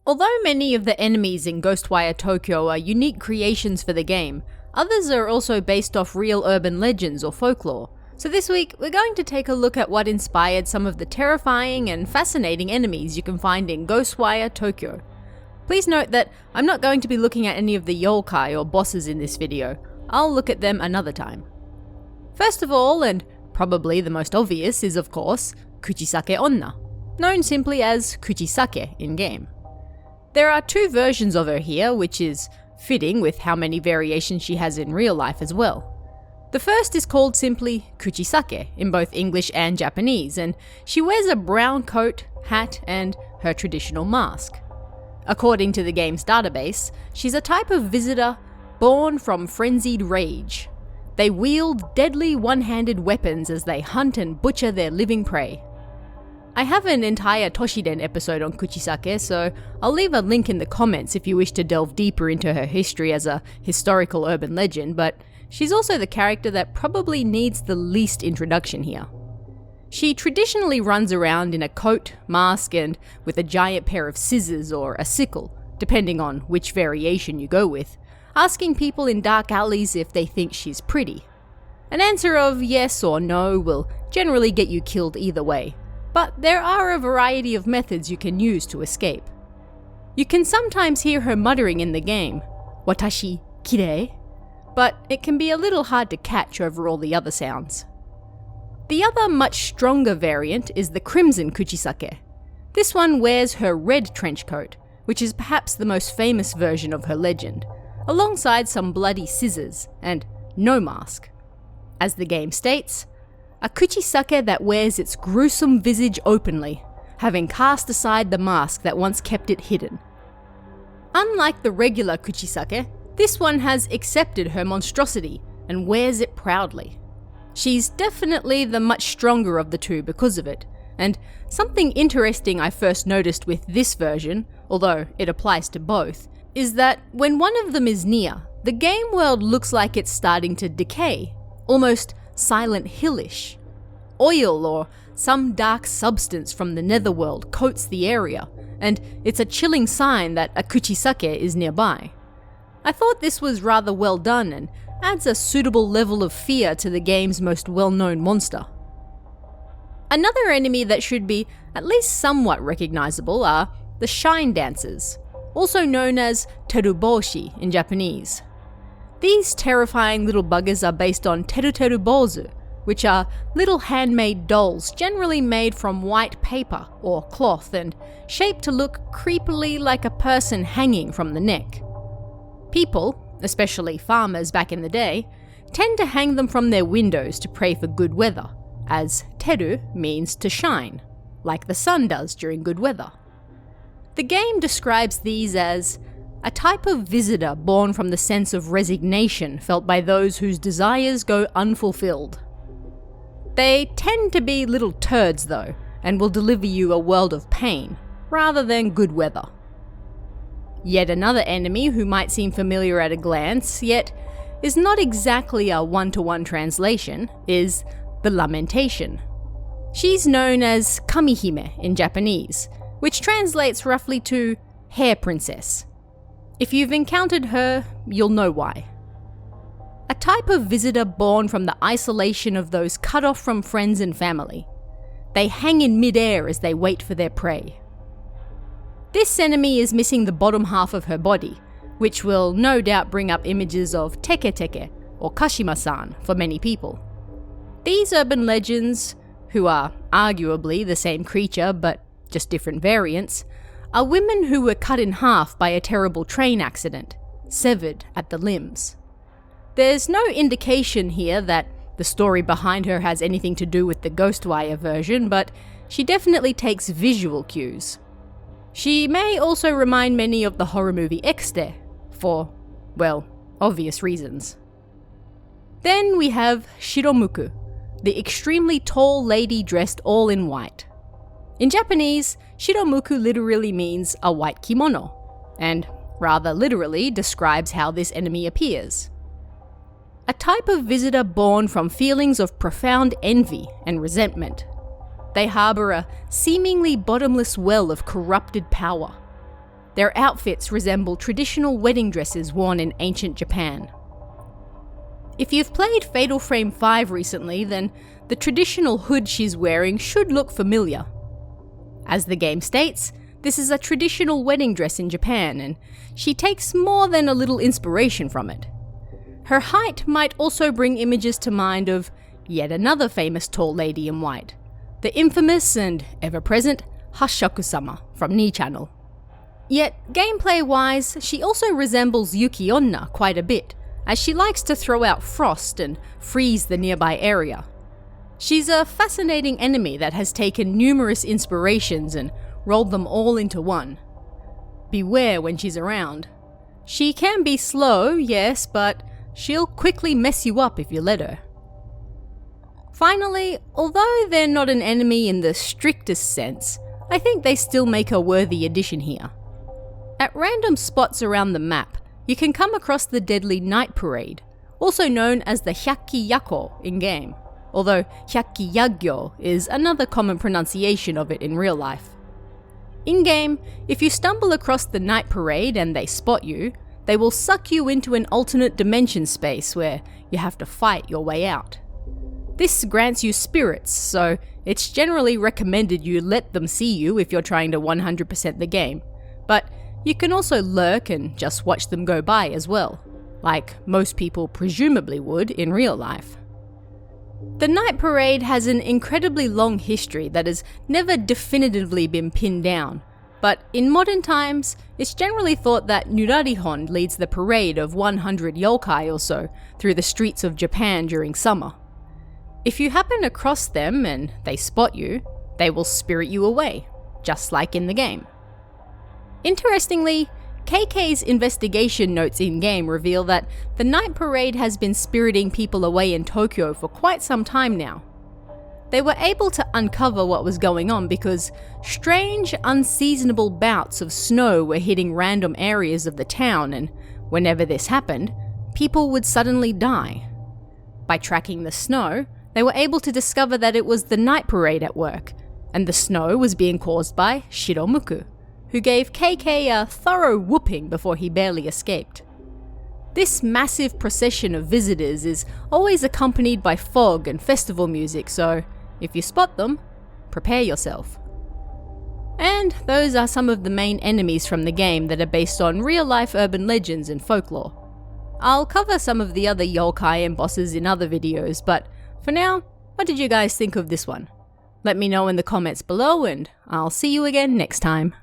Although many of the enemies in Ghostwire Tokyo are unique creations for the game, others are also based off real urban legends or folklore. So this week, we're going to take a look at what inspired some of the terrifying and fascinating enemies you can find in Ghostwire Tokyo. Please note that I'm not going to be looking at any of the yokai or bosses in this video. I'll look at them another time. First of all, and probably the most obvious, is of course, Kuchisake Onna, known simply as Kuchisake in-game. There are two versions of her here, which is fitting with how many variations she has in real life as well. The first is called simply Kuchisake in both English and Japanese, and she wears a brown coat, hat, and her traditional mask. According to the game's database, she's a type of visitor born from frenzied rage. They wield deadly one-handed weapons as they hunt and butcher their living prey. I have an entire Toshiden episode on Kuchisake, so I'll leave a link in the comments if you wish to delve deeper into her history as a historical urban legend, but she's also the character that probably needs the least introduction here. She traditionally runs around in a coat, mask, and with a giant pair of scissors or a sickle, depending on which variation you go with, asking people in dark alleys if they think she's pretty. An answer of yes or no will generally get you killed either way, but there are a variety of methods you can use to escape. You can sometimes hear her muttering in the game, "Watashi kirei," but it can be a little hard to catch over all the other sounds. The other much stronger variant is the Crimson Kuchisake. This one wears her red trench coat, which is perhaps the most famous version of her legend, alongside some bloody scissors and no mask. As the game states, a Kuchisake that wears its gruesome visage openly, having cast aside the mask that once kept it hidden. Unlike the regular Kuchisake, this one has accepted her monstrosity and wears it proudly. She's definitely the much stronger of the two because of it, and something interesting I first noticed with this version, although it applies to both, is that when one of them is near, the game world looks like it's starting to decay, almost Silent Hillish. Oil or some dark substance from the netherworld coats the area, and it's a chilling sign that a Kuchisake is nearby. I thought this was rather well done and adds a suitable level of fear to the game's most well-known monster. Another enemy that should be at least somewhat recognizable are the Shine Dancers, also known as teruboshi in Japanese. These terrifying little buggers are based on teru bozu, which are little handmade dolls generally made from white paper or cloth and shaped to look creepily like a person hanging from the neck. People, especially farmers back in the day, tend to hang them from their windows to pray for good weather, as teru means to shine, like the sun does during good weather. The game describes these as a type of visitor born from the sense of resignation felt by those whose desires go unfulfilled. They tend to be little turds though, and will deliver you a world of pain, rather than good weather. Yet another enemy who might seem familiar at a glance, yet is not exactly a one-to-one translation, is the Lamentation. She's known as Kamihime in Japanese, which translates roughly to Hair Princess. If you've encountered her, you'll know why. A type of visitor born from the isolation of those cut off from friends and family. They hang in mid-air as they wait for their prey. This enemy is missing the bottom half of her body, which will no doubt bring up images of teke or Kashima-san for many people. These urban legends, who are arguably the same creature but just different variants, are women who were cut in half by a terrible train accident, severed at the limbs. There's no indication here that the story behind her has anything to do with the Ghostwire version, but she definitely takes visual cues. She may also remind many of the horror movie Exte, for, well, obvious reasons. Then we have Shiromuku, the extremely tall lady dressed all in white. In Japanese, Shiromuku literally means a white kimono, and rather literally describes how this enemy appears. A type of visitor born from feelings of profound envy and resentment. They harbour a seemingly bottomless well of corrupted power. Their outfits resemble traditional wedding dresses worn in ancient Japan. If you've played Fatal Frame 5 recently, then the traditional hood she's wearing should look familiar. As the game states, this is a traditional wedding dress in Japan, and she takes more than a little inspiration from it. Her height might also bring images to mind of yet another famous tall lady in white, the infamous and ever-present Hashaku-sama from Ni Channel. Yet, gameplay-wise, she also resembles Yuki Onna quite a bit, as she likes to throw out frost and freeze the nearby area. She's a fascinating enemy that has taken numerous inspirations and rolled them all into one. Beware when she's around. She can be slow, yes, but she'll quickly mess you up if you let her. Finally, although they're not an enemy in the strictest sense, I think they still make a worthy addition here. At random spots around the map, you can come across the deadly night parade, also known as the Hyakki Yako in-game, although Hyakki Yagyo is another common pronunciation of it in real life. In-game, if you stumble across the night parade and they spot you, they will suck you into an alternate dimension space where you have to fight your way out. This grants you spirits, so it's generally recommended you let them see you if you're trying to 100% the game, but you can also lurk and just watch them go by as well, like most people presumably would in real life. The night parade has an incredibly long history that has never definitively been pinned down, but in modern times, it's generally thought that Nurarihon leads the parade of 100 yokai or so through the streets of Japan during summer. If you happen across them and they spot you, they will spirit you away, just like in the game. Interestingly, KK's investigation notes in-game reveal that the night parade has been spiriting people away in Tokyo for quite some time now. They were able to uncover what was going on because strange, unseasonable bouts of snow were hitting random areas of the town, and whenever this happened, people would suddenly die. By tracking the snow, they were able to discover that it was the night parade at work, and the snow was being caused by Shiromuku, who gave KK a thorough whooping before he barely escaped. This massive procession of visitors is always accompanied by fog and festival music, so if you spot them, prepare yourself. And those are some of the main enemies from the game that are based on real-life urban legends and folklore. I'll cover some of the other yokai and bosses in other videos, but for now, what did you guys think of this one? Let me know in the comments below, and I'll see you again next time.